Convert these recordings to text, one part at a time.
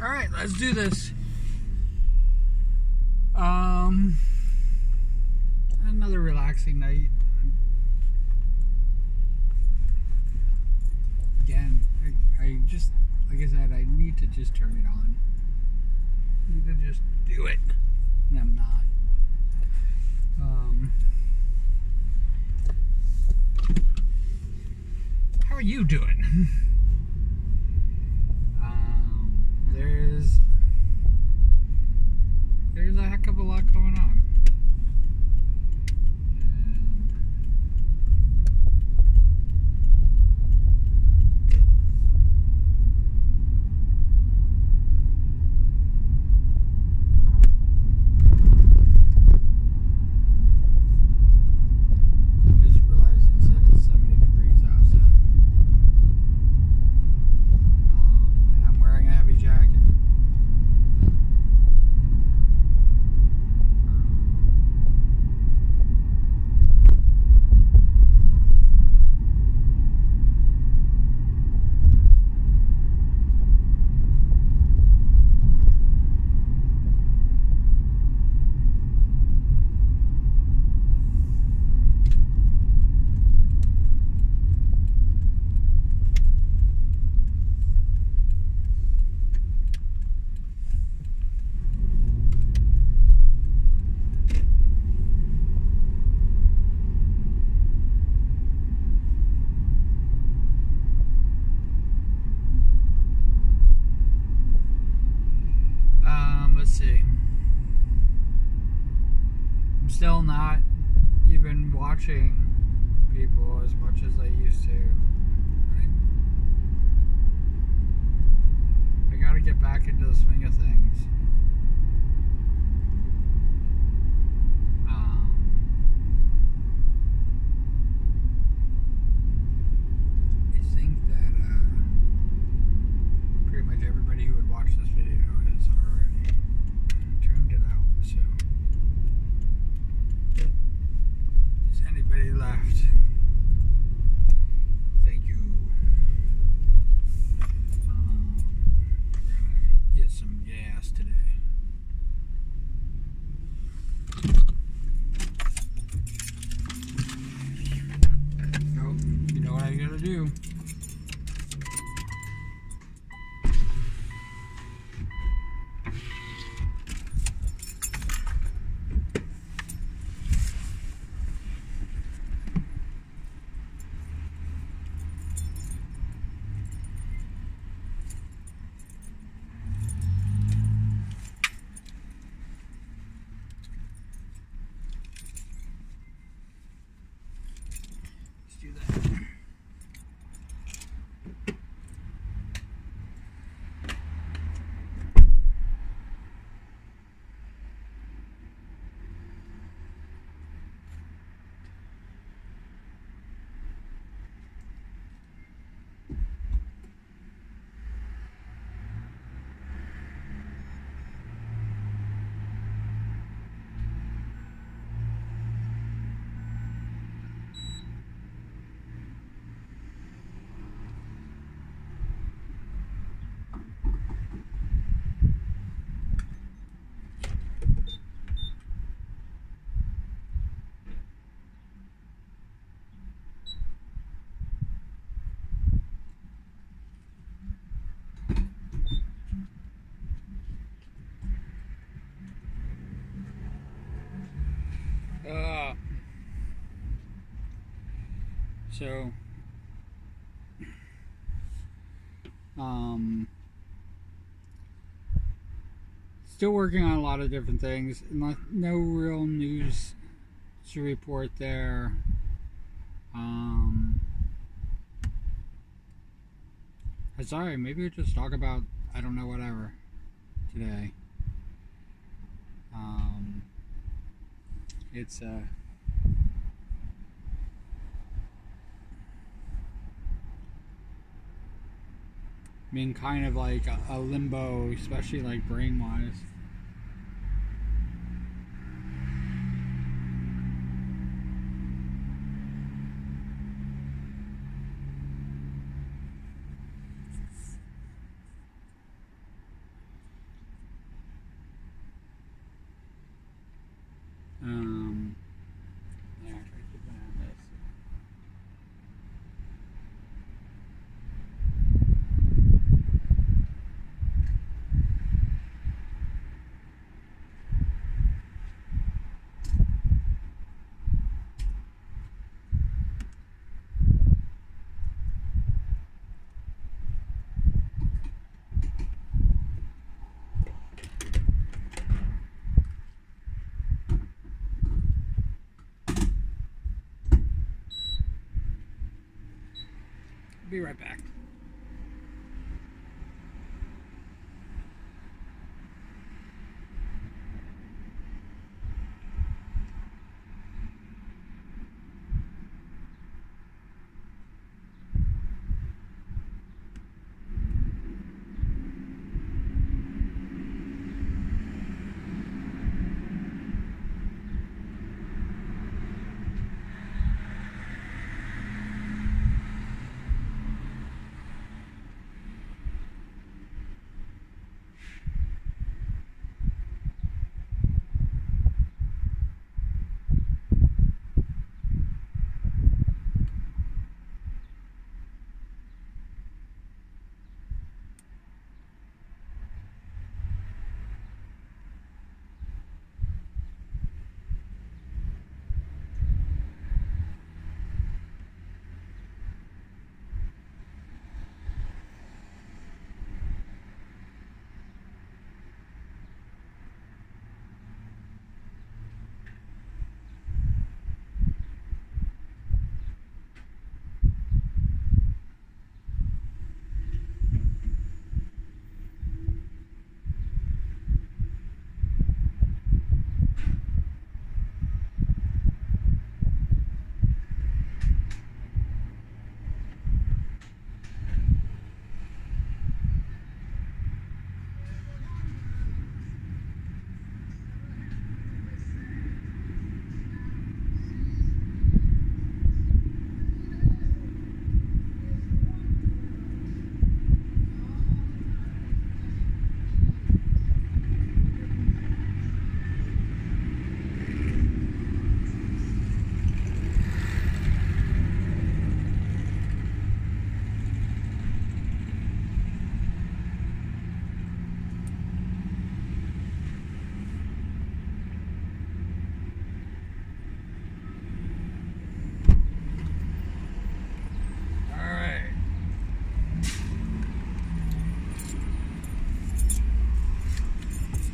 Alright, let's do this. Another relaxing night. Again, I just, like I said, I need to just turn it on. I need to just do it. And I'm not. How are you doing? There's a heck of a lot going on. Just realized it said it's 70 degrees outside. And I'm wearing a heavy jacket. Let's see. I'm still not even watching people as much as I used to. I gotta get back into the swing of things. I think that pretty much everybody who would watch this video has already turned it out, so is anybody left? Thank you. We're gonna get some gas today. Oh, you know what I gotta do. Do that. So, still working on a lot of different things. No real news to report there. Sorry, maybe we'll just talk about, I don't know, whatever today. It's I mean, kind of like a limbo, especially like brain-wise. Be right back.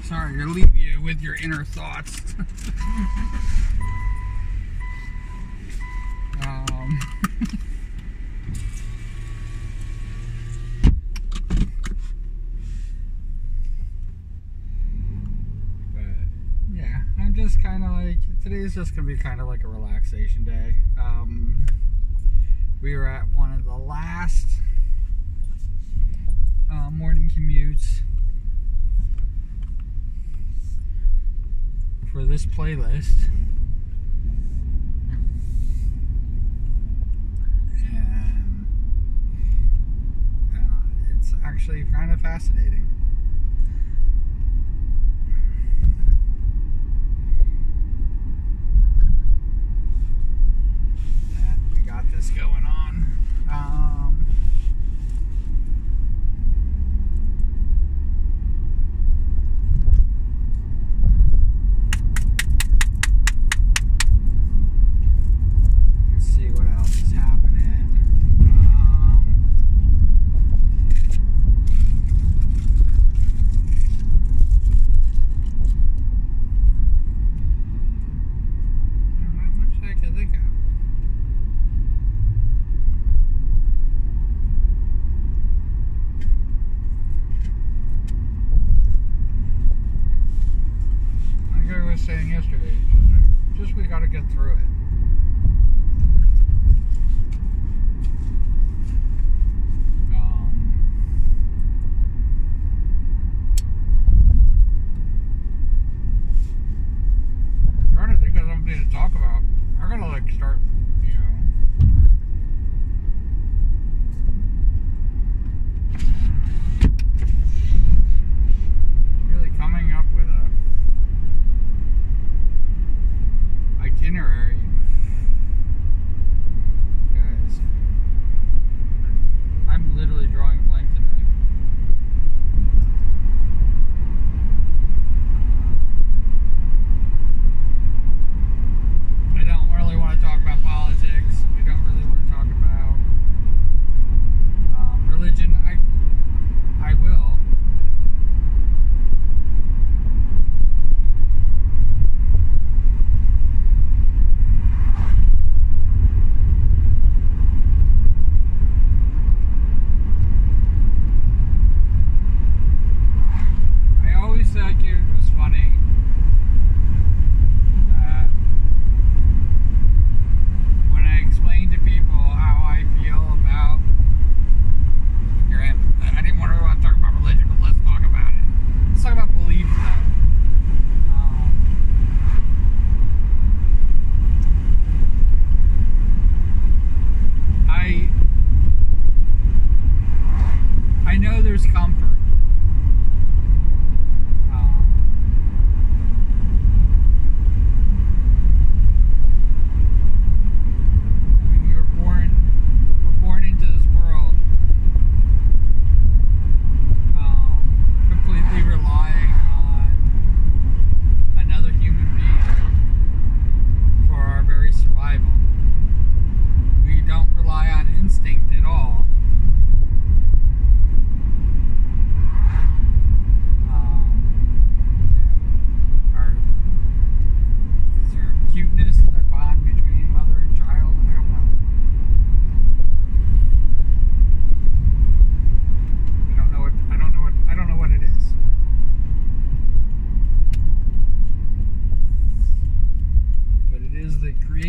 Sorry to leave you with your inner thoughts. But yeah, I'm just kind of like, today's just gonna be kind of like a relaxation day. We were at one of the last morning commutes for this playlist, and it's actually kind of fascinating. That we got this going on. Saying yesterday, just we got to get through it. Trying to think of something to talk about. I'm gonna like start, really coming up with a itinerary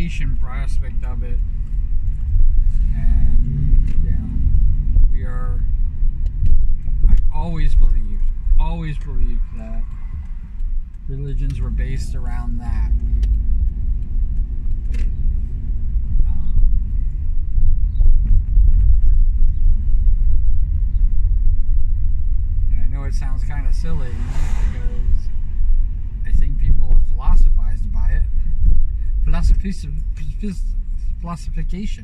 creation aspect of it, and we are. I've always believed that religions were based around that. And I know it sounds kind of silly because I think people have philosophized by it, philosophication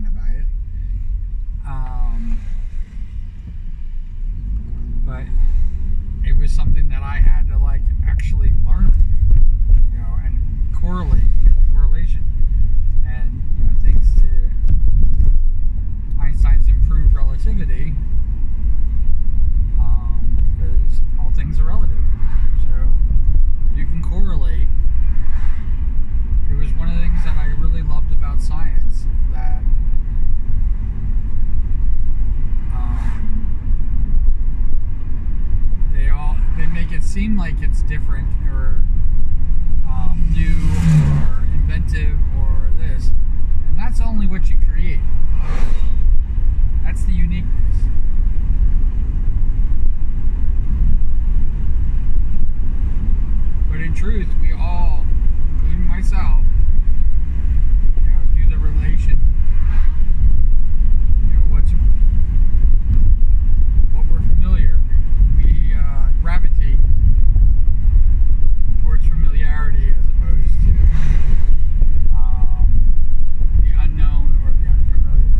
about it. But it was something that I had to actually learn, and correlation, and thanks to Einstein's improved relativity, because all things are relative, so you can correlate. It was one of the things that I really loved about science, that they make it seem like it's different or new or inventive or this, and that's only what you create. That's the uniqueness. But in truth, we all, including myself, do the relation. What we're familiar. We gravitate towards familiarity as opposed to the unknown or the unfamiliar.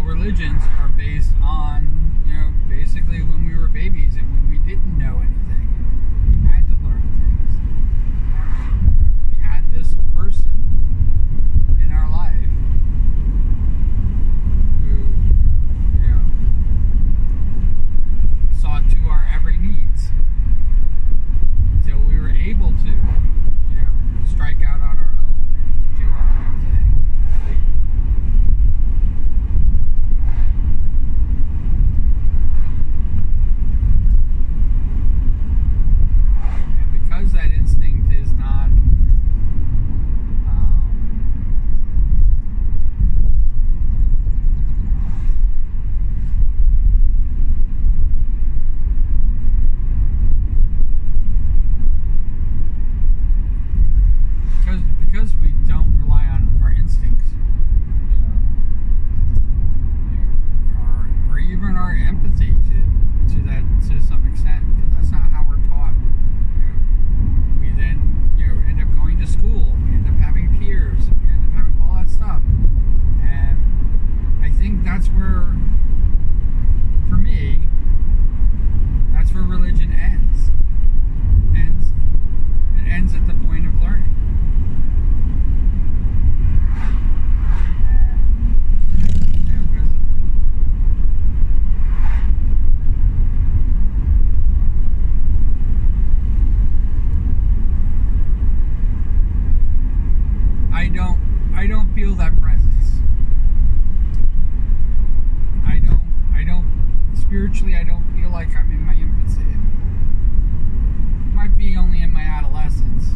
Religions are based on, basically when we were babies and when we didn't know anything and we had to learn things. We had this person in our life who, saw to our every needs until we were able to, strike out on our own and do our own thing. That instinct is not because we don't rely on our instincts, or even our empathy to some extent, because that's not how we're taught. We then, end up going to school, we end up having peers, we end up having all that stuff. And I think that's where, for me, that's where religion ends. It ends at the point of learning. I don't feel that presence. I don't spiritually, I don't feel like I'm in my infancy anymore. It might be only in my adolescence.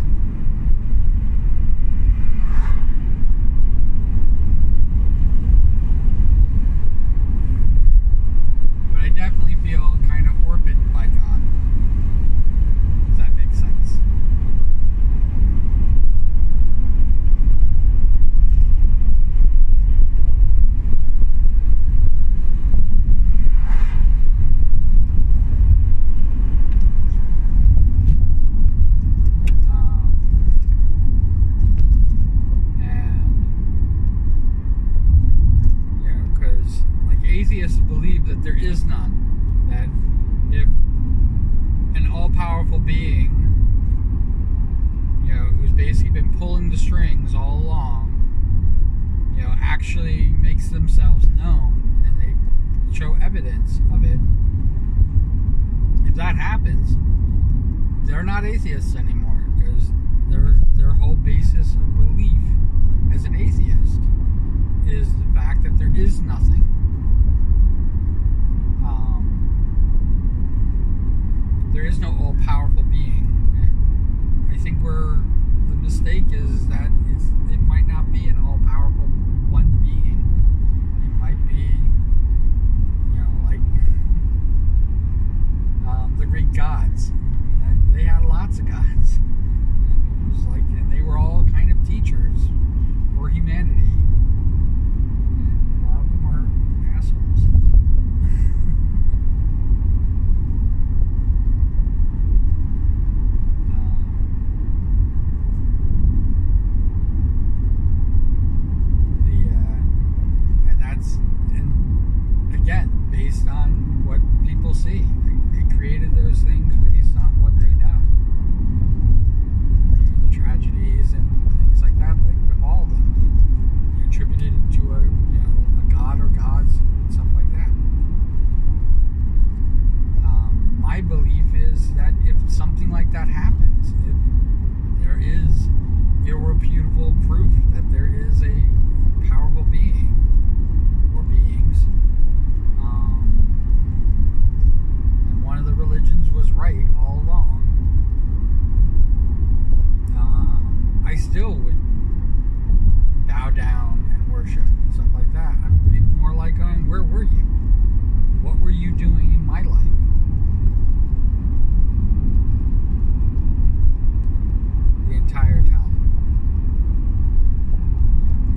But I definitely feel kind of orphaned by God. Does that make sense? Atheists believe that there is none, that if an all-powerful being, who's basically been pulling the strings all along, actually makes themselves known and they show evidence of it. If that happens, they're not atheists anymore, because their whole basis of belief as an atheist is the fact that there is nothing. There is no all-powerful being. And I think where the mistake is that it might not be an all-powerful one being. It might be, like the Greek gods. They had lots of gods. And it was like, and they were all kind of teachers for humanity. And a lot of them were assholes. Based on what people see. They created those things based on what they know. The tragedies and things like that befall them. They attributed it to a god or gods and stuff like that. My belief is that if something like that happens, if there is irrefutable proof that there is a powerful being or beings, and one of the religions was right all along, I still would bow down and worship and stuff like that. I'd be more like going, where were you? What were you doing in my life? The entire time.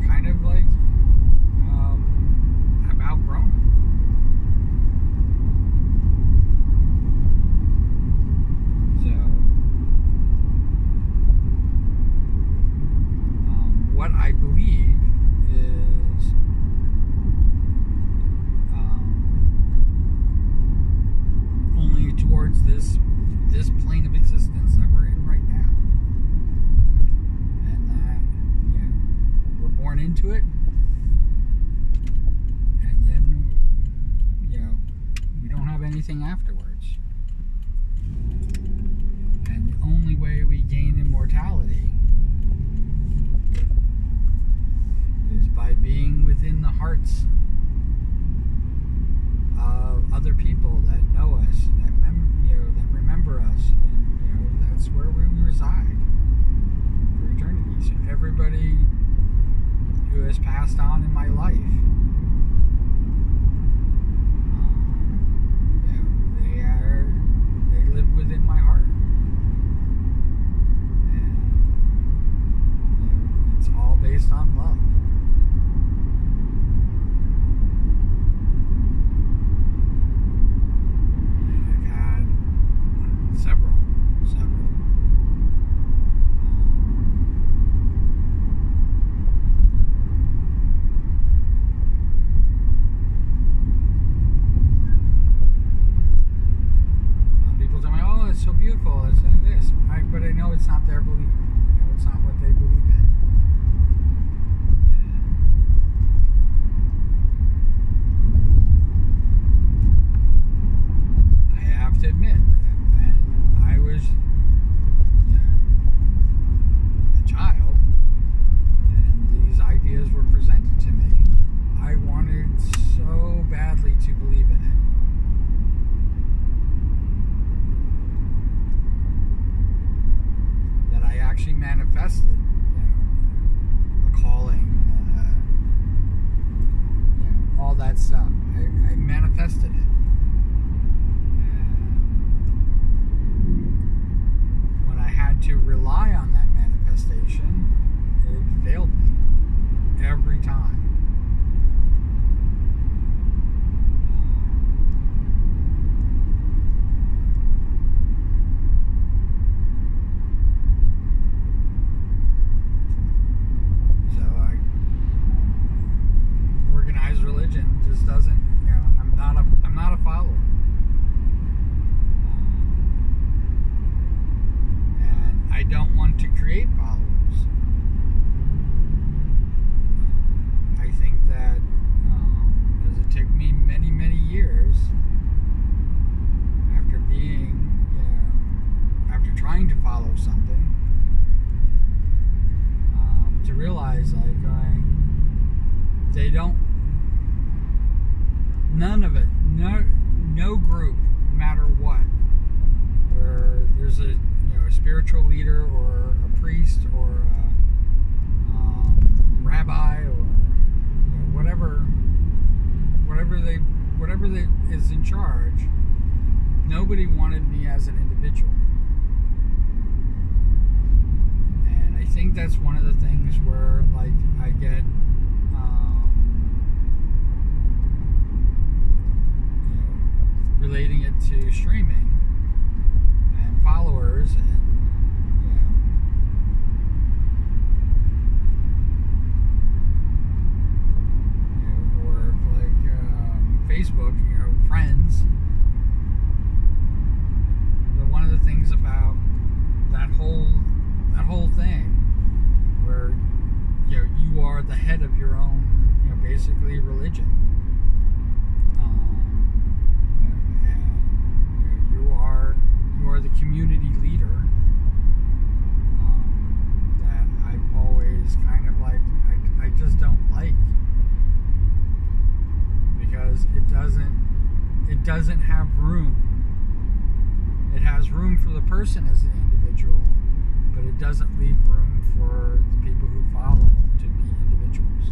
Kind of like I've outgrown it. So what I believe is only towards this plane of existence that we're in right now, and that we're born into it, and then we don't have anything afterwards. And the only way we gain immortality is by being within the hearts of other people that know us, that remember us, and that's where we reside for eternity. So everybody who has passed on in my life, they live within my heart, and it's all based on love. Several. People tell me, oh, it's so beautiful, it's like this. But I know it's not their belief. I know it's not what they believe in. I have to admit that when I was a child and these ideas were presented to me, I wanted so badly to believe in it. That I actually manifested a calling and all that stuff. I manifested it. To rely on that manifestation, it failed me every time. So organized religion just doesn't, I'm not a follower. after being, after trying to follow something, to realize like they don't, none of it, no group, no matter what, where there's a spiritual leader or a priest or a rabbi or whatever they is in charge. Nobody wanted me as an individual, and I think that's one of the things where like I get relating it to streaming and followers and or like Facebook, friends. One of the things about that whole thing where you are the head of your own basically religion. You are the community leader that I've always kind of like I just don't like, because it doesn't have room. It has room for the person as an individual, but it doesn't leave room for the people who follow to be individuals.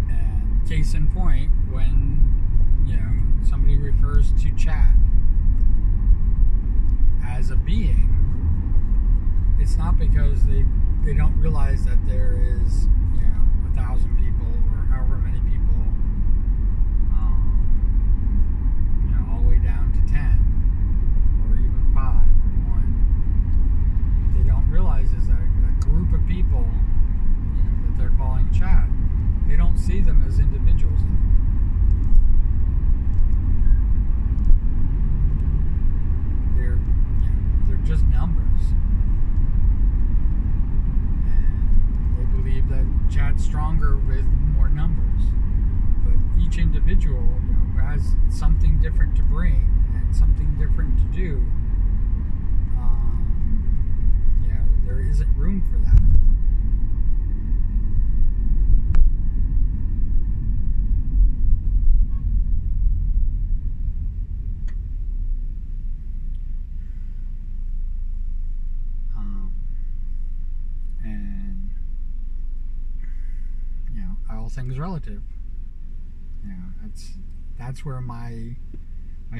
And case in point, when somebody refers to chat as a being, it's not because they don't realize that there is 1,000 people or however many people, all the way down to 10 or even 5 or 1. What they don't realize is that a group of people that they're calling chat, they don't see them as individuals anymore. They're just numbers. And they believe that chat's stronger with more numbers. But each individual, has something different to bring and something different to do. There isn't room for that. And all things relative. That's where my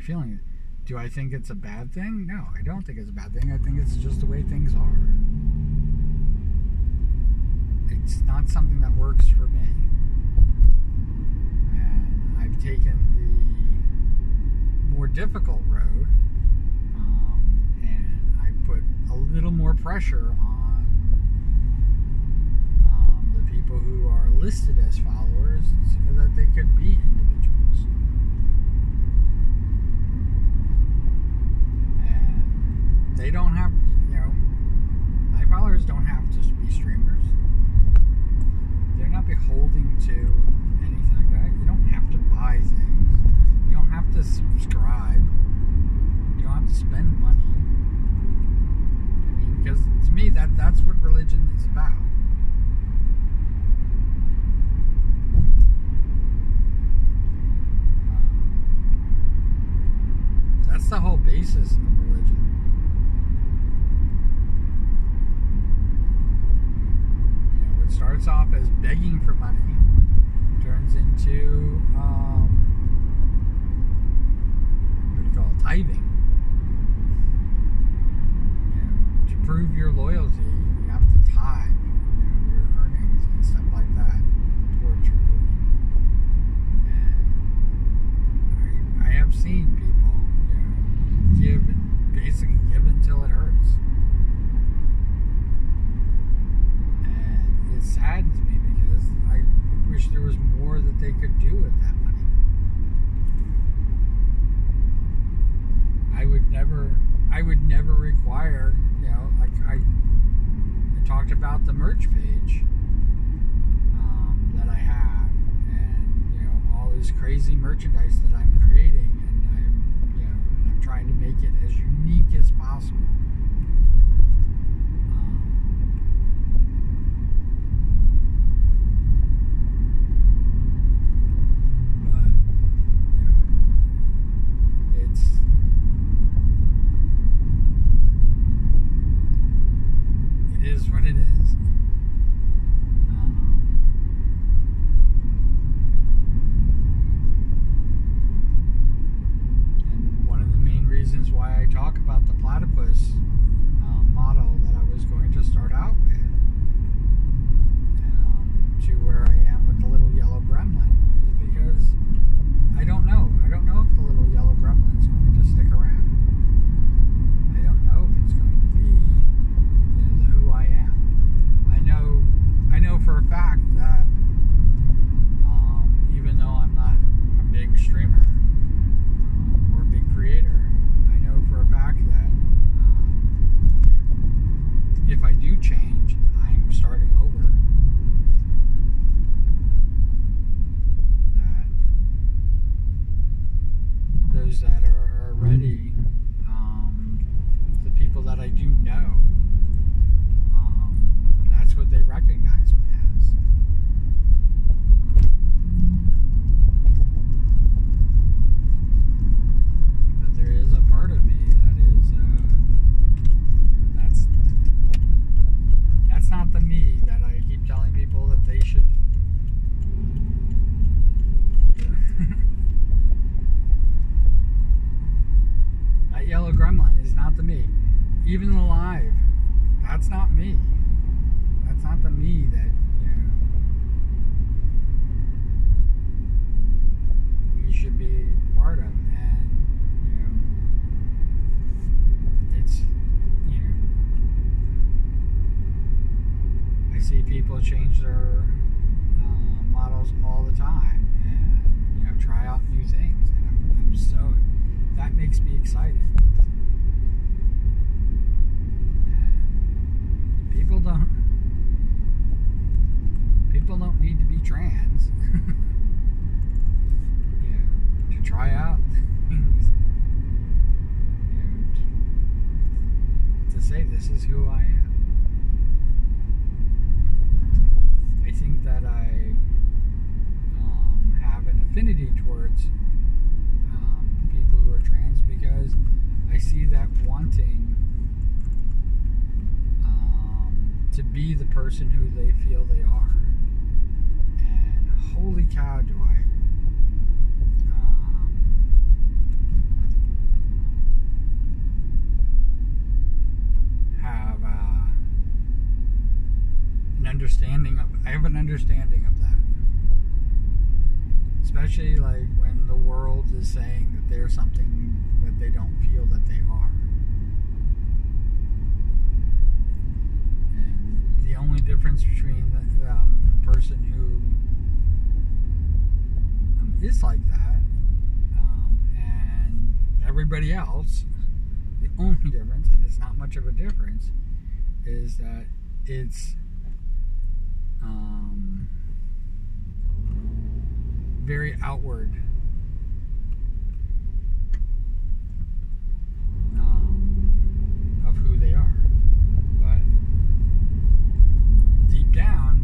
feeling is. Do I think it's a bad thing? No, I don't think it's a bad thing. I think it's just the way things are. It's not something that works for me. And I've taken the more difficult road, and I put a little more pressure on the people who are listed as followers so that they could be individuals. And they don't have, my followers don't have to be streamers. They're not beholden to anything like that. You don't have to buy things. You don't have to subscribe. You don't have to spend money. Because to me, that's what religion is about. That's the whole basis of religion. It starts off as begging for money, turns into what do you call it? Tithing. To prove your loyalty, you have to tithe, your earnings and stuff like that towards your belief. And I have seen people, basically give until it hurts. And it saddens me because I wish there was more that they could do with that money. I would never require, like I talked about the merch page. this crazy merchandise that I'm creating, and I'm trying to make it as unique as possible. It is what it is. And one of the main reasons why I talk about the platypus model that I was going to start out with, to where I am with the little yellow gremlin, is because I don't know. I don't know if the little yellow gremlin is going to stick around. I don't know if it's going to be who I am. I know for a fact that even though I'm not a big streamer or a big creator, I know for a fact that if I do change, I'm starting over. That those that are ready, the people that I do know, that's what they recognize me as. But there is a part of me that is, that's not the me that I keep telling people that they should. That yellow gremlin is not the me. Even alive, that's not me. That's not the me that, we should be part of. And, it's, I see people change their models all the time and, try out new things. And I'm so, that makes me excited. And people don't need to be trans to try out things, to say this is who I am. I think that I have an affinity towards people who are trans because I see that wanting to be the person who they feel they are. Holy cow, do I have an understanding of that. Especially like when the world is saying that they're something that they don't feel that they are. And the only difference between the person who is like that and everybody else, the only difference, and it's not much of a difference, is that it's very outward, of who they are, but deep down,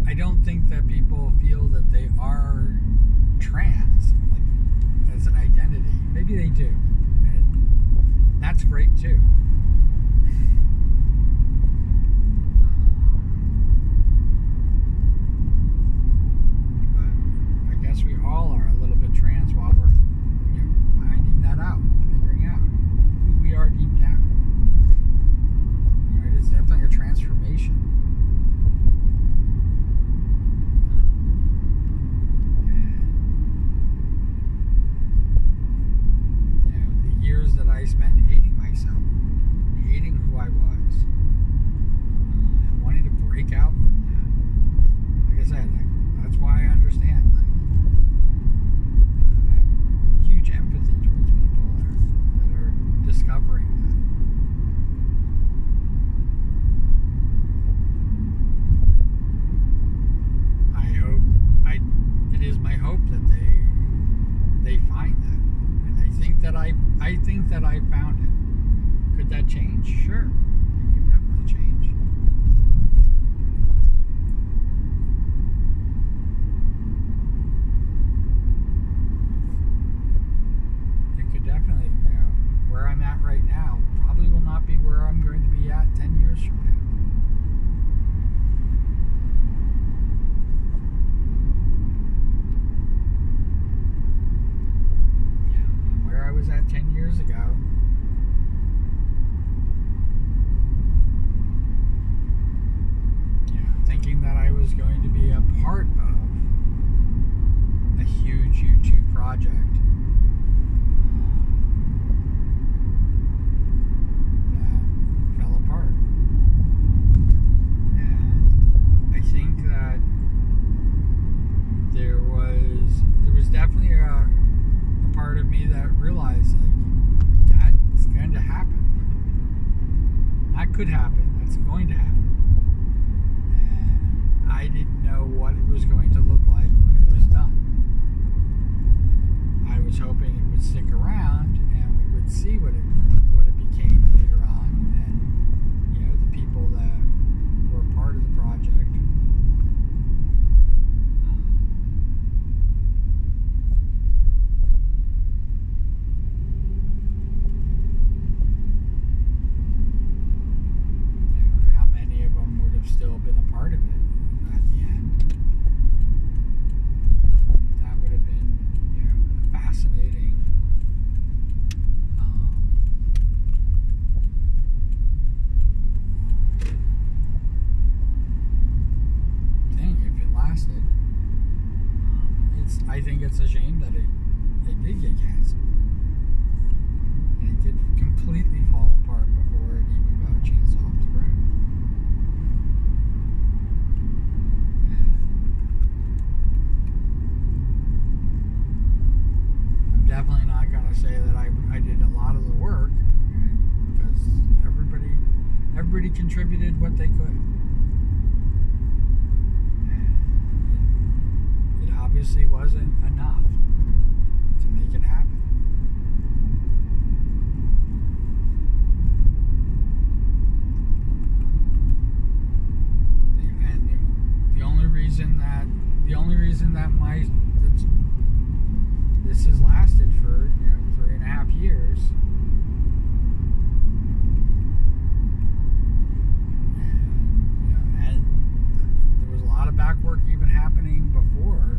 I don't think that people feel that they are trans, like, as an identity. Maybe they do, and that's great too. But I guess we all are a little bit trans while we're, finding that out, figuring out who we are deep down. It is definitely a transformation. Years that I spent hating myself, hating who I was, and wanting to break out from that. Like I said, that's why I understand. I have huge empathy towards people that are discovering that. that I found it. Could that change? Sure. It could definitely change. It could definitely, where I'm at right now probably will not be where I'm going to be at 10 years from now. Where I was at 10 years ago, thinking that I was going to be a part of a huge YouTube project that fell apart. And I think that there was definitely a part of me that realized, like, that's going to happen. That could happen. That's going to happen. And I didn't know what it was going to look like when it was done. I was hoping it would stick around and we would see what it became later on, and the people that were part of the project. Still been a part of it at the end. That would have been, a fascinating thing if it lasted. I think it's a shame that it did get canceled. And it did completely fall apart before it even got a chance off the ground. Definitely not going to say that I did a lot of the work, because everybody contributed what they could. And it obviously wasn't enough to make it happen. And the only reason that this has lasted for 3.5 years, and there was a lot of back work even happening before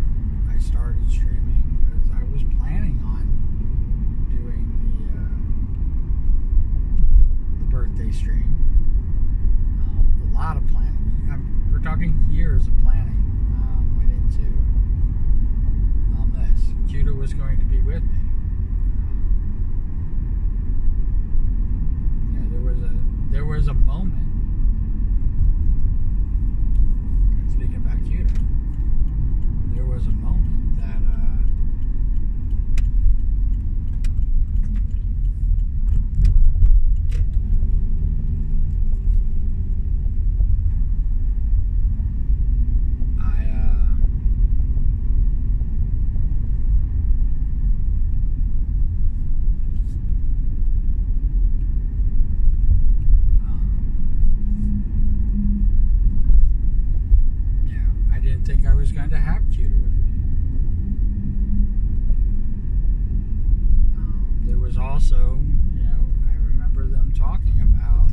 I started streaming, because I was planning on doing the birthday stream. A lot of planning. We're talking years of planning went into this. Commute was going to be with me. There was a moment. Speaking about Commute, there was a moment that think I was going to have Commute with me. There was also, I remember them talking about,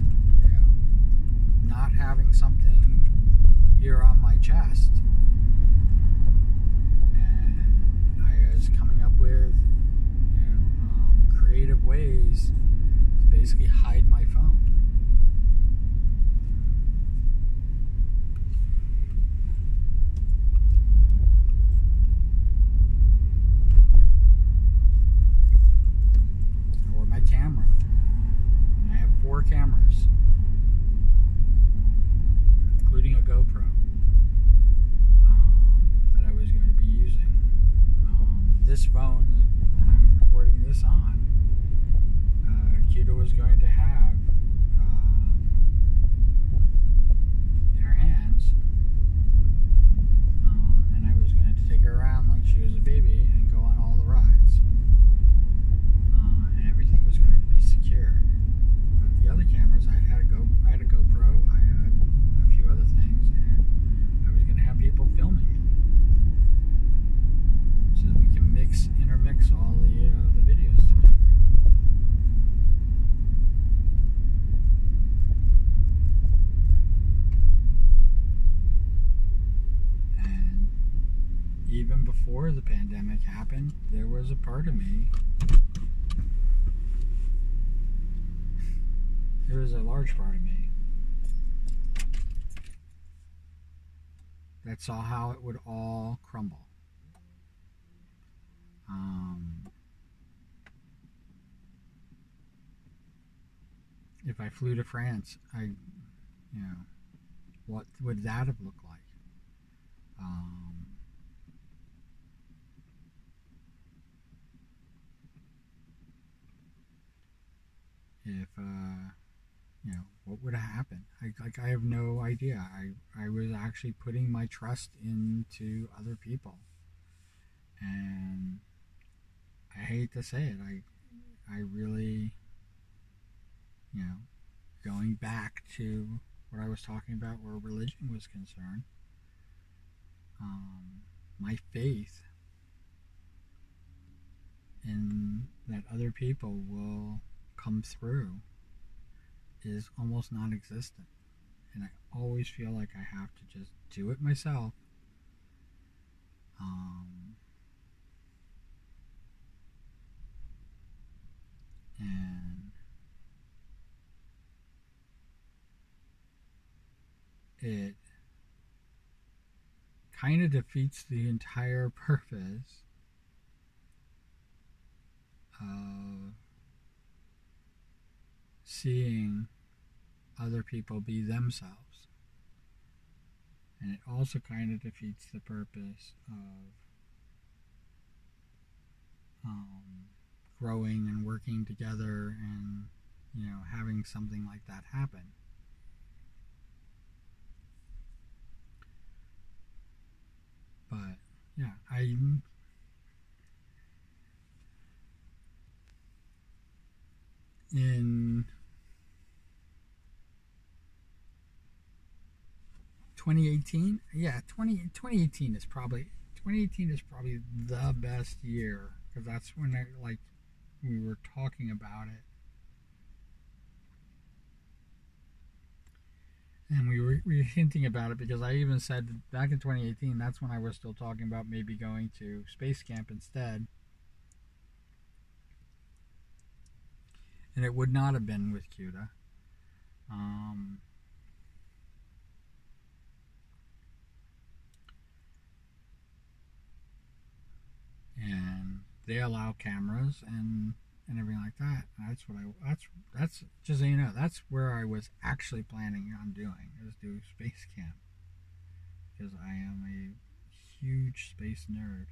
not having something here on my chest. And I was coming up with, creative ways to basically hide my phone. Camera. And I have 4 cameras, including a GoPro that I was going to be using. This phone that I'm recording this on, Kuda was going to have in her hands, and I was going to take her around like she was a baby and go on all the rides. And everything was going to be before the pandemic happened, there was a part of me, there was a large part of me that saw how it would all crumble. If I flew to France, what would that have looked like? If what would have happened? I have no idea. I was actually putting my trust into other people, and I hate to say it, I really, going back to what I was talking about where religion was concerned, my faith in that other people will come through is almost non-existent, and I always feel like I have to just do it myself. And it kind of defeats the entire purpose of seeing other people be themselves. And it also kind of defeats the purpose of growing and working together and, having something like that happen. But, yeah, in 2018, 2018 is probably the best year, because that's when we were talking about it, and we were hinting about it, because I even said back in 2018, that's when I was still talking about maybe going to space camp instead, and it would not have been with CUDA. And they allow cameras and everything like that. That's just so you know, that's where I was actually planning on doing, is do space camp, because I am a huge space nerd.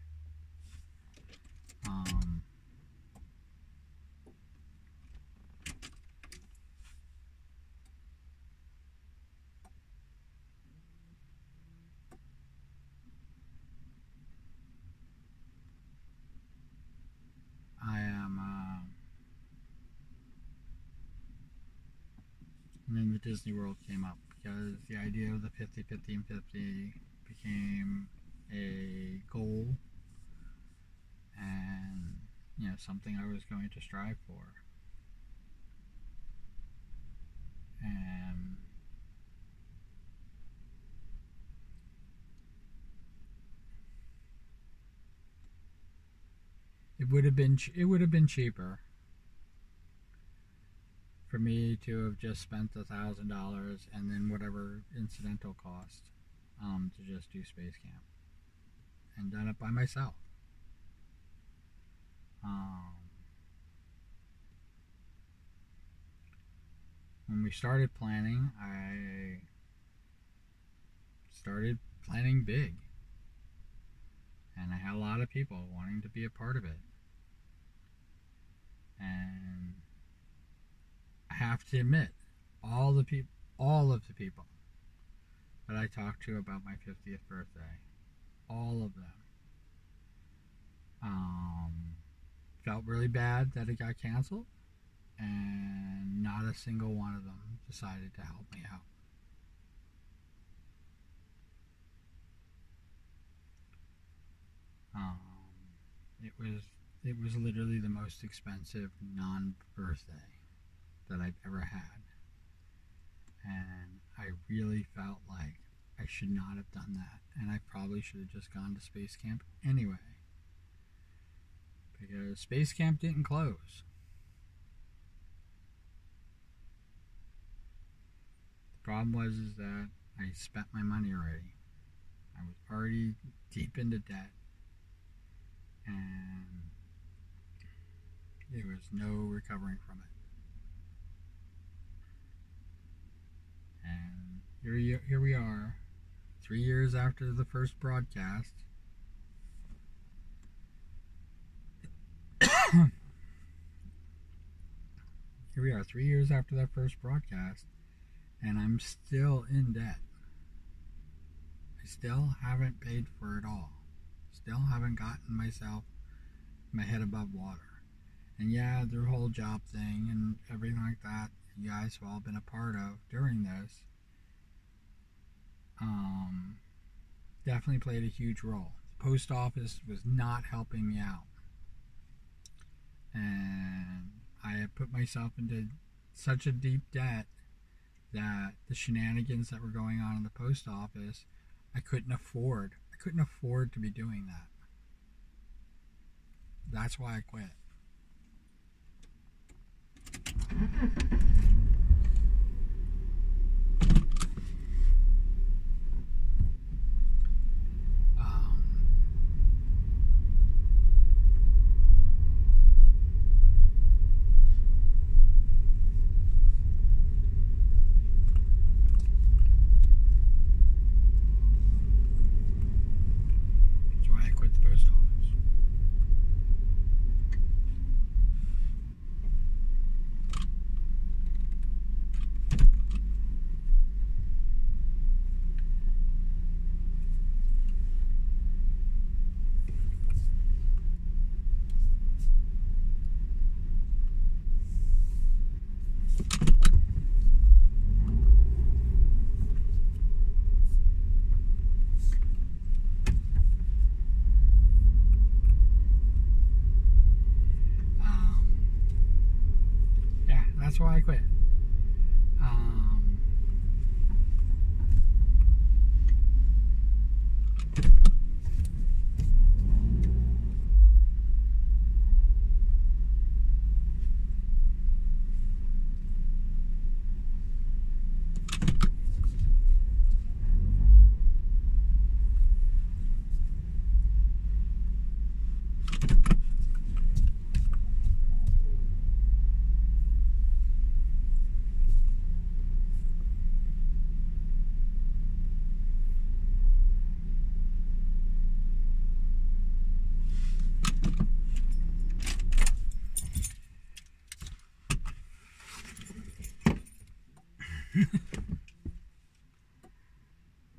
And then the Disney World came up, because the idea of the 50, 50, and 50 became a goal, and something I was going to strive for. And it would have been cheaper for me to have just spent $1,000 and then whatever incidental cost to just do space camp and done it by myself. When we started planning, I started planning big, and I had a lot of people wanting to be a part of it, and I have to admit, all of the people that I talked to about my 50th birthday, all of them felt really bad that it got canceled, and not a single one of them decided to help me out. It was literally the most expensive non-birthday that I've ever had, and I really felt like I should not have done that, and I probably should have just gone to space camp anyway, because space camp didn't close. The problem was is that I spent my money already. I was already deep into debt, and there was no recovering from it. And here we are, 3 years after the first broadcast. Here we are, 3 years after that first broadcast, and I'm still in debt. I still haven't paid for it all. Still haven't gotten my head above water. And yeah, the whole job thing and everything like that, you guys have all been a part of during this, definitely played a huge role. The post office was not helping me out. And I had put myself into such a deep debt that the shenanigans that were going on in the post office, I couldn't afford to be doing that. That's why I quit. That's why I quit the post office. That's why I quit.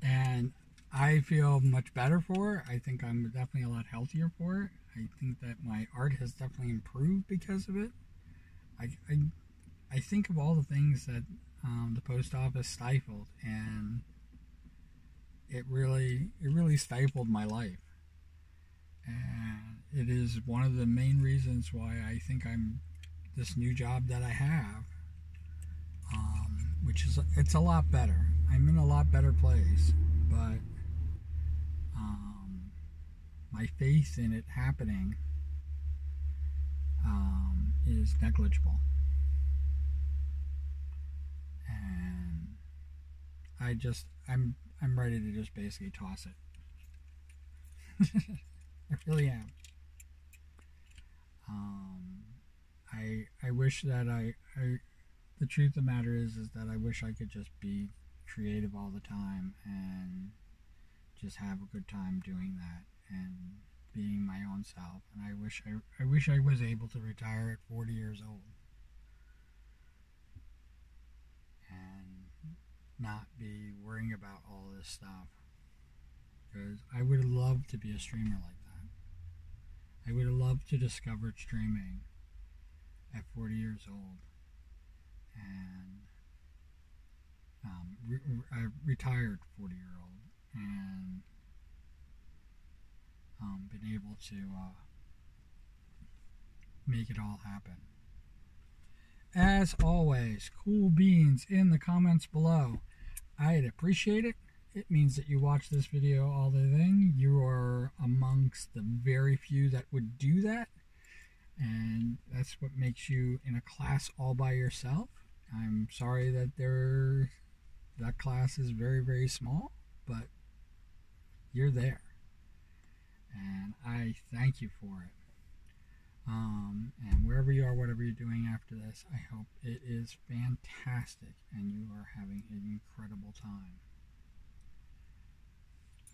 And I feel much better for it. I think I'm definitely a lot healthier for it. I think that my art has definitely improved because of it. I think of all the things that the post office stifled, and it really stifled my life. And it is one of the main reasons why I think I'm this new job that I have, which is, it's a lot better. I'm in a lot better place, but my faith in it happening is negligible. And I'm ready to just basically toss it. I really am. I wish that the truth of the matter is that I wish I could just be creative all the time and just have a good time doing that and being my own self. And I wish I was able to retire at 40 years old and not be worrying about all this stuff, because I would have loved to be a streamer like that. I would have loved to discover streaming at 40 years old and a retired 40-year-old, and been able to make it all happen. As always, cool beans in the comments below. I'd appreciate it. it means that you watch this video all the thing. You are amongst the very few that would do that. And that's what makes you in a class all by yourself. I'm sorry that that class is very, very small, but you're there. And I thank you for it. And wherever you are, whatever you're doing after this, I hope it is fantastic and you are having an incredible time.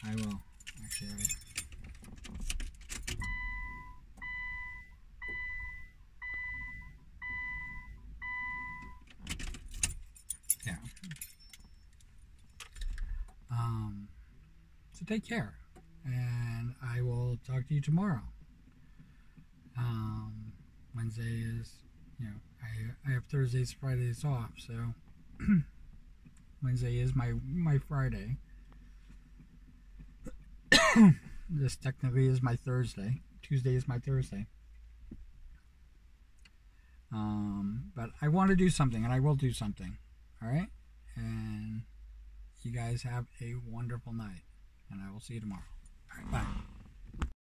I will. Actually, yeah. So take care. And I will talk to you tomorrow. Wednesday is, I have Thursdays, Fridays off, so Wednesday is my Friday. This technically is my Thursday. Tuesday is my Thursday. But I want to do something, and I will do something. All right? And you guys have a wonderful night, and I will see you tomorrow. All right, bye.